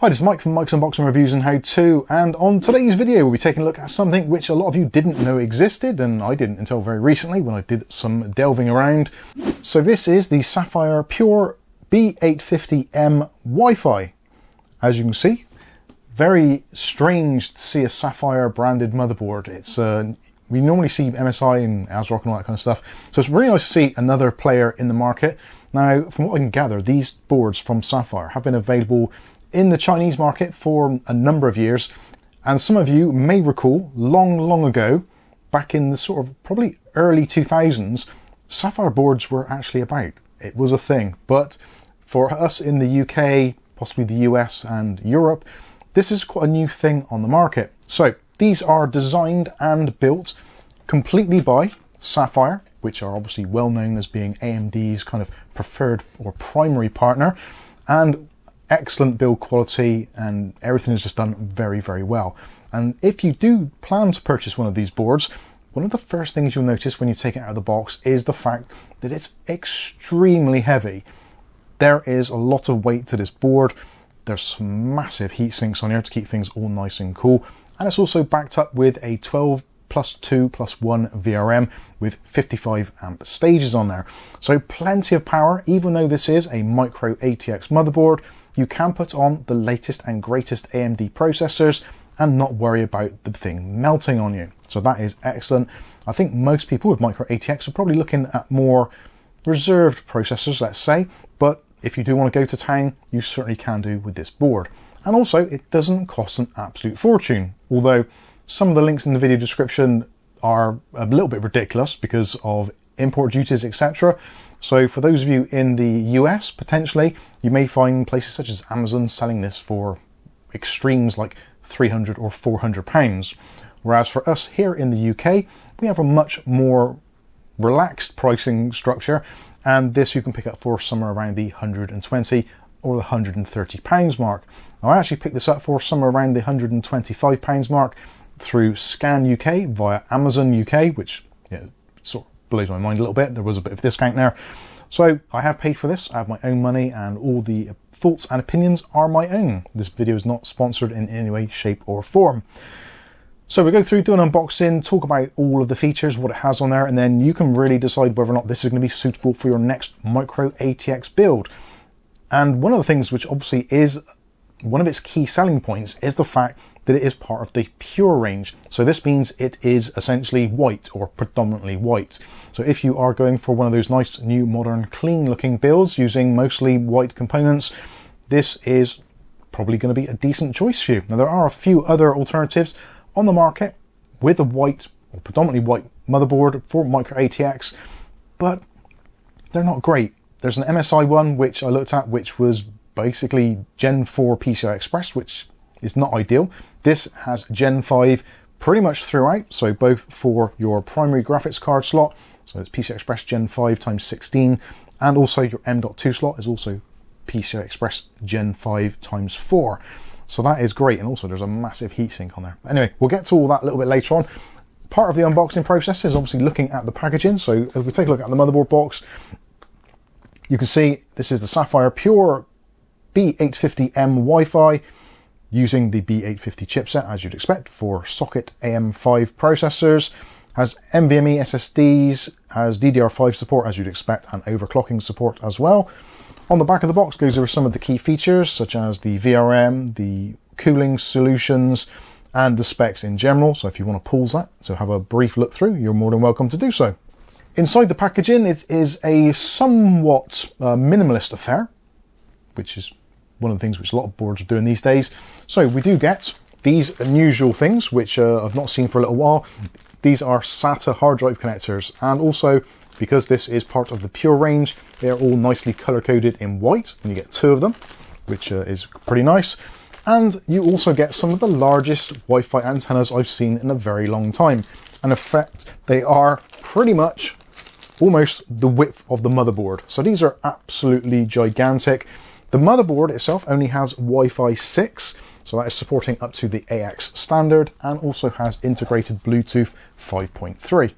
Hi, this is Mike from Mike's Unboxing Reviews and How To, and on today's video we'll be taking a look at something which a lot of you didn't know existed, and I didn't until very recently when I did some delving around. So this is the Sapphire Pure B850M Wi-Fi. As you can see, very strange to see a Sapphire branded motherboard. It's we normally see MSI and ASRock and all that kind of stuff, so it's really nice to see another player in the market. Now, from what I can gather, these boards from Sapphire have been available in the Chinese market for a number of years, and some of you may recall long ago, back in the sort of probably early 2000s, Sapphire boards were actually about. It was a thing, but for us in the UK, possibly the US and Europe, this is quite a new thing on the market. So these are designed and built completely by Sapphire, which are obviously well known as being AMD's kind of preferred or primary partner, and excellent build quality, and everything is just done very well. And if you do plan to purchase one of these boards, one of the first things you'll notice when you take it out of the box is the fact that it's extremely heavy. There is a lot of weight to this board. There's some massive heat sinks on here to keep things all nice and cool, and it's also backed up with a 12+2+1 VRM with 55 amp stages on there. So plenty of power. Even though this is a Micro-ATX motherboard, you can put on the latest and greatest AMD processors and not worry about the thing melting on you. So that is excellent. I think most people with Micro-ATX are probably looking at more reserved processors, let's say, but if you do want to go to town, you certainly can do with this board. And also, it doesn't cost an absolute fortune, although some of the links in the video description are a little bit ridiculous because of import duties, etc. So for those of you in the US, potentially, you may find places such as Amazon selling this for extremes like £300 or £400. Whereas for us here in the UK, we have a much more relaxed pricing structure, and this you can pick up for somewhere around the £120 or the £130 mark. Now, I actually picked this up for somewhere around the £125 mark through Scan UK via Amazon UK, which sort of blows my mind a little bit. There was a bit of a discount there. So I have paid for this. I have my own money, and all the thoughts and opinions are my own. This video is not sponsored in any way, shape or form. So we go through, do an unboxing, talk about all of the features, what it has on there, and then you can really decide whether or not this is going to be suitable for your next Micro-ATX build. And one of the things which obviously is one of its key selling points is the fact that it is part of the Pure range. So this means it is essentially white, or predominantly white. So if you are going for one of those nice new modern clean looking builds using mostly white components, this is probably going to be a decent choice for you. Now, there are a few other alternatives on the market with a white or predominantly white motherboard for Micro-ATX, but they're not great. There's an MSI one which I looked at, which was basically Gen 4 PCI Express, which is not ideal. This has Gen 5 pretty much throughout, so both for your primary graphics card slot, so it's PCI Express Gen 5 times 16, and also your M.2 slot is also PCI Express Gen 5 times 4. So that is great, and also there's a massive heatsink on there. Anyway, we'll get to all that a little bit later on. Part of the unboxing process is obviously looking at the packaging. So if we take a look at the motherboard box, you can see this is the Sapphire Pure B850M Wi-Fi using the B850 chipset, as you'd expect, for socket AM5 processors. Has NVMe SSDs, has DDR5 support, as you'd expect, and overclocking support as well. On the back of the box goes over some of the key features, such as the VRM, the cooling solutions, and the specs in general. So if you want to pause that, so have a brief look through, you're more than welcome to do so. Inside the packaging, it is a somewhat minimalist affair, which is one of the things which a lot of boards are doing these days. So we do get these unusual things, which I've not seen for a little while. These are SATA hard drive connectors, and also because this is part of the Pure range, they are all nicely color coded in white, and you get 2 of them, which is pretty nice. And you also get some of the largest Wi-Fi antennas I've seen in a very long time. And in fact, they are pretty much almost the width of the motherboard. So these are absolutely gigantic. The motherboard itself only has Wi-Fi 6, so that is supporting up to the AX standard, and also has integrated Bluetooth 5.3.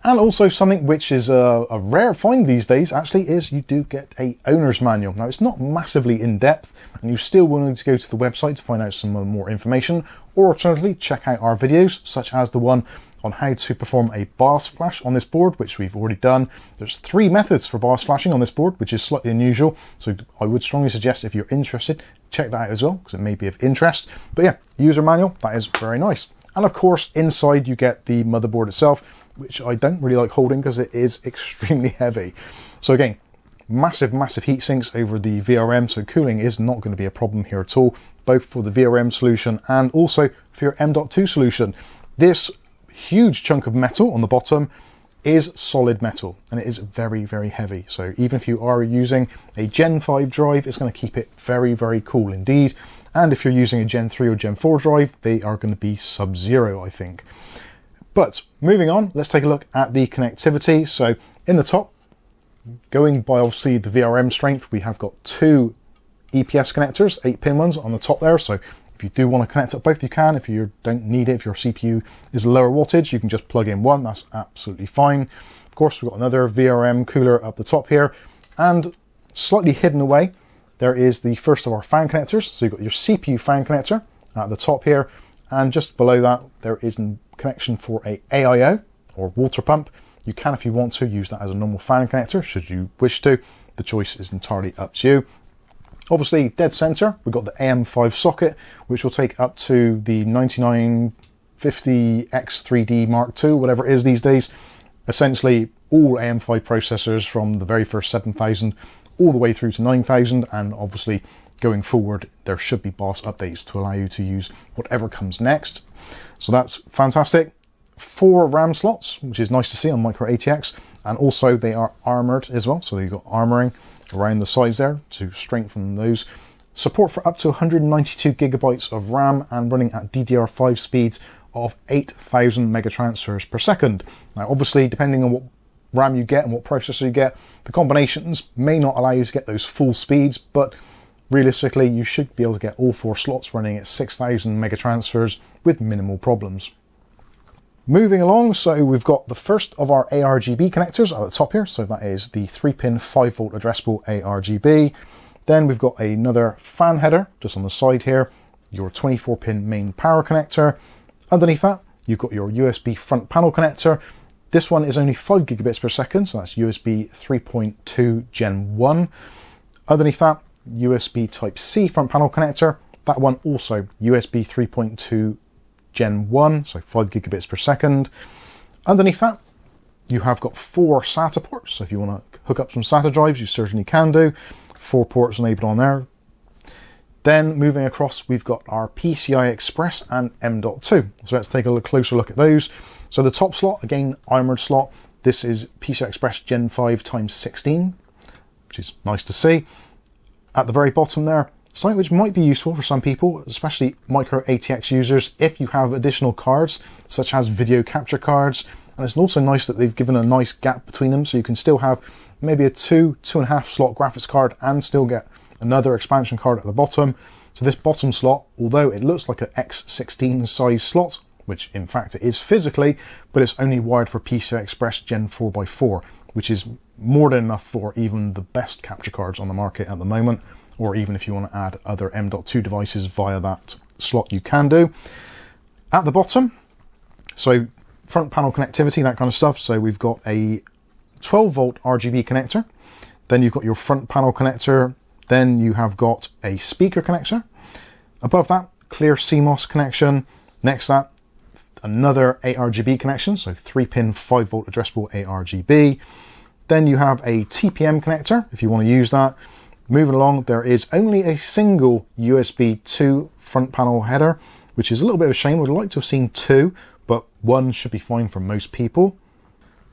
And also something which is a rare find these days actually is you do get a owner's manual. Now it's not massively in depth and you still will need to go to the website to find out some more information, or alternatively check out our videos such as the one on how to perform a BIOS flash on this board, which we've already done. There's 3 methods for BIOS flashing on this board, which is slightly unusual. So I would strongly suggest if you're interested, check that out as well, because it may be of interest. But yeah, user manual, that is very nice. And of course, inside you get the motherboard itself, which I don't really like holding because it is extremely heavy. So again, massive heat sinks over the VRM, so cooling is not going to be a problem here at all, both for the VRM solution and also for your M.2 solution. This huge chunk of metal on the bottom is solid metal and it is very heavy, so even if you are using a Gen 5 drive, it's going to keep it very cool indeed. And if you're using a Gen 3 or Gen 4 drive, they are going to be sub-zero, I think. But moving on, let's take a look at the connectivity. So in the top, going by obviously the VRM strength, we have got 2 EPS connectors, 8-pin ones on the top there. So if you do want to connect up both, you can. If you don't need it, if your CPU is lower wattage, you can just plug in one. That's absolutely fine. Of course, we've got another VRM cooler up the top here, and slightly hidden away, there is the first of our fan connectors. So you've got your CPU fan connector at the top here, and just below that, there is a connection for a AIO or water pump. You can, if you want to, use that as a normal fan connector, should you wish to. The choice is entirely up to you. Obviously, dead center, we've got the AM5 socket, which will take up to the 9950X3D Mark II, whatever it is these days. Essentially, all AM5 processors from the very first 7000 all the way through to 9000, and obviously going forward, there should be BIOS updates to allow you to use whatever comes next. So that's fantastic. 4 RAM slots, which is nice to see on Micro-ATX, and also they are armored as well, so you've got armoring around the sides there to strengthen those. Support for up to 192 gigabytes of RAM and running at DDR5 speeds of 8000 megatransfers per second. Now obviously, depending on what RAM you get and what processor you get, the combinations may not allow you to get those full speeds, but realistically you should be able to get all 4 slots running at 6000 megatransfers with minimal problems. Moving along, so we've got the first of our ARGB connectors at the top here, so that is the 3-pin 5V addressable ARGB. Then we've got another fan header just on the side here, your 24-pin main power connector. Underneath that, you've got your USB front panel connector. This one is only 5 gigabits per second, so that's USB 3.2 Gen 1. Underneath that, USB Type-C front panel connector. That one also USB 3.2 Gen 1, so 5 gigabits per second. Underneath that, you have got 4 SATA ports, so if you want to hook up some SATA drives, you certainly can do. 4 ports enabled on there. Then moving across, we've got our PCI Express and M.2. So let's take a closer look at those. So the top slot, again, armored slot. This is PCI Express Gen 5 times 16, which is nice to see. At the very bottom there, something which might be useful for some people, especially Micro-ATX users, if you have additional cards, such as video capture cards. And it's also nice that they've given a nice gap between them, so you can still have maybe a 2.5 slot graphics card and still get another expansion card at the bottom. So this bottom slot, although it looks like an X16 size slot, which in fact it is physically, but it's only wired for PCI Express Gen 4x4, which is more than enough for even the best capture cards on the market at the moment, or even if you want to add other M.2 devices via that slot, you can do. At the bottom, so front panel connectivity, that kind of stuff. So we've got a 12-volt RGB connector, then you've got your front panel connector, then you have got a speaker connector. Above that, clear CMOS connection. Next to that, another ARGB connection, so 3-pin 5-volt addressable ARGB. Then you have a TPM connector, if you want to use that. Moving along, there is only a single USB 2 front panel header, which is a little bit of a shame. We'd like to have seen 2, but 1 should be fine for most people.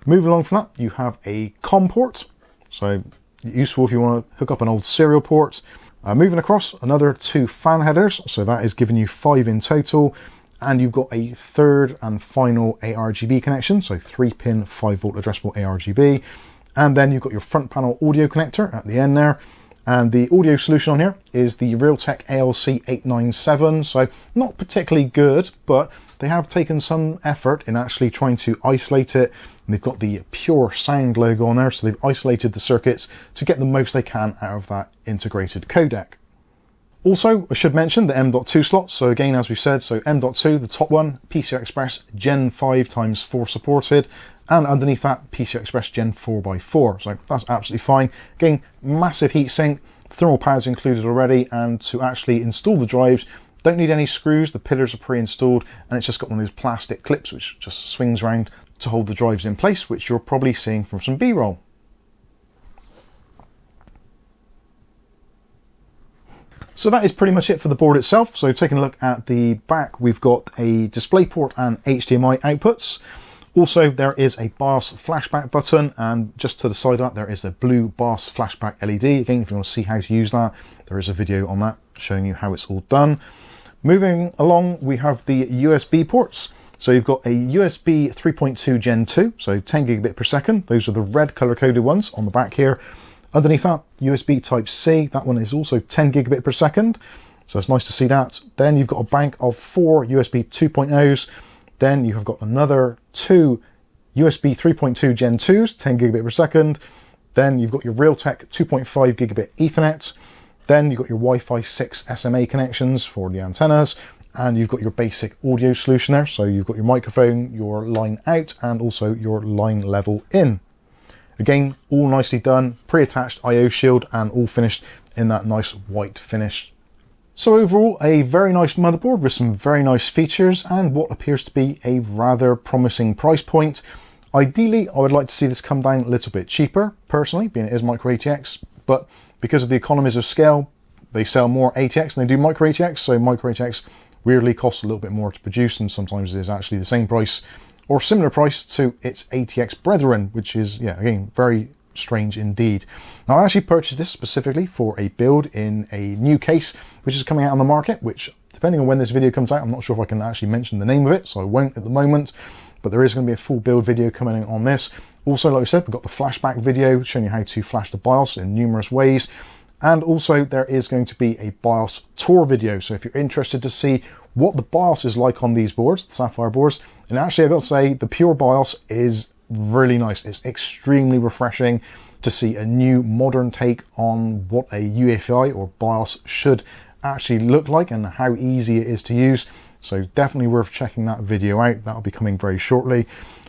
Moving along from that, you have a COM port, so useful if you want to hook up an old serial port. Moving across, another 2 fan headers, so that is giving you 5 in total. And you've got a third and final ARGB connection, so 3-pin 5-volt addressable ARGB. And then you've got your front panel audio connector at the end there. And the audio solution on here is the Realtek ALC897, so not particularly good, but they have taken some effort in actually trying to isolate it. And they've got the Pure Sound logo on there, so they've isolated the circuits to get the most they can out of that integrated codec. Also, I should mention the M.2 slot. So again, as we've said, so M.2, the top one, PCI Express Gen 5x4 supported, and underneath that, PCI Express Gen 4x4. So that's absolutely fine. Again, massive heatsink, thermal pads included already, and to actually install the drives, don't need any screws, the pillars are pre-installed, and it's just got one of those plastic clips which just swings around to hold the drives in place, which you're probably seeing from some B-roll. So that is pretty much it for the board itself. So taking a look at the back, we've got a DisplayPort and HDMI outputs. Also, there is a BIOS flashback button, and just to the side of that, there is a blue BIOS flashback LED. Again, if you want to see how to use that, there is a video on that showing you how it's all done. Moving along, we have the USB ports. So you've got a USB 3.2 Gen 2, so 10 gigabit per second. Those are the red color-coded ones on the back here. Underneath that, USB Type-C, that one is also 10 gigabit per second. So it's nice to see that. Then you've got a bank of 4 USB 2.0s. Then you have got another 2 USB 3.2 Gen 2s, 10 gigabit per second. Then you've got your Realtek 2.5 gigabit Ethernet. Then you've got your Wi-Fi 6 SMA connections for the antennas. And you've got your basic audio solution there. So you've got your microphone, your line out, and also your line level in. Again, all nicely done, pre-attached I/O shield, and all finished in that nice white finish. So overall, a very nice motherboard with some very nice features and what appears to be a rather promising price point. Ideally, I would like to see this come down a little bit cheaper, personally, being it is Micro-ATX, but because of the economies of scale, they sell more ATX than they do Micro-ATX, so Micro-ATX weirdly costs a little bit more to produce, and sometimes it is actually the same price or similar price to its ATX brethren, which is, yeah, again, very strange indeed. Now, I actually purchased this specifically for a build in a new case, which is coming out on the market, which, depending on when this video comes out, I'm not sure if I can actually mention the name of it, so I won't at the moment, but there is going to be a full build video coming on this. Also, like I said, we've got the flashback video showing you how to flash the BIOS in numerous ways. And also there is going to be a BIOS tour video. So if you're interested to see what the BIOS is like on these boards, the Sapphire boards, and actually I've got to say the Pure BIOS is really nice. It's extremely refreshing to see a new modern take on what a UEFI or BIOS should actually look like and how easy it is to use. So definitely worth checking that video out. That'll be coming very shortly.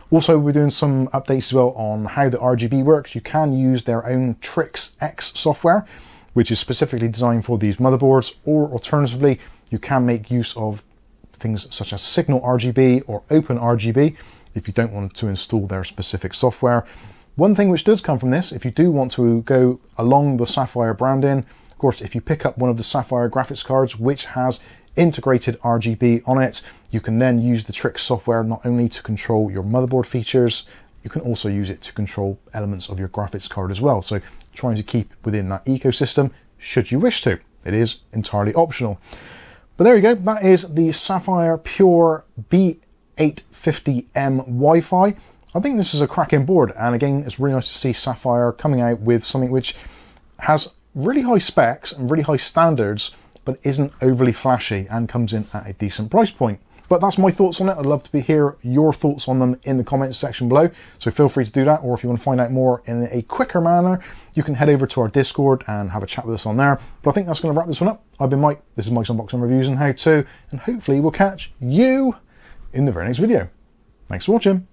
Also, we're doing some updates as well on how the RGB works. You can use their own Trixx software, which is specifically designed for these motherboards, or alternatively, you can make use of things such as SignalRGB or OpenRGB if you don't want to install their specific software. One thing which does come from this, if you do want to go along the Sapphire branding, of course, if you pick up one of the Sapphire graphics cards which has integrated RGB on it, you can then use the Trixx software not only to control your motherboard features, you can also use it to control elements of your graphics card as well. So trying to keep within that ecosystem, should you wish to. It is entirely optional. But there you go, that is the Sapphire Pure B850M Wi-Fi. I think this is a cracking board, and again, it's really nice to see Sapphire coming out with something which has really high specs and really high standards, but isn't overly flashy and comes in at a decent price point. But that's my thoughts on it. I'd love to hear your thoughts on them in the comments section below. So feel free to do that. Or if you want to find out more in a quicker manner, you can head over to our Discord and have a chat with us on there. But I think that's going to wrap this one up. I've been Mike. This is Mike's Unboxing Reviews and How To. And hopefully we'll catch you in the very next video. Thanks for watching.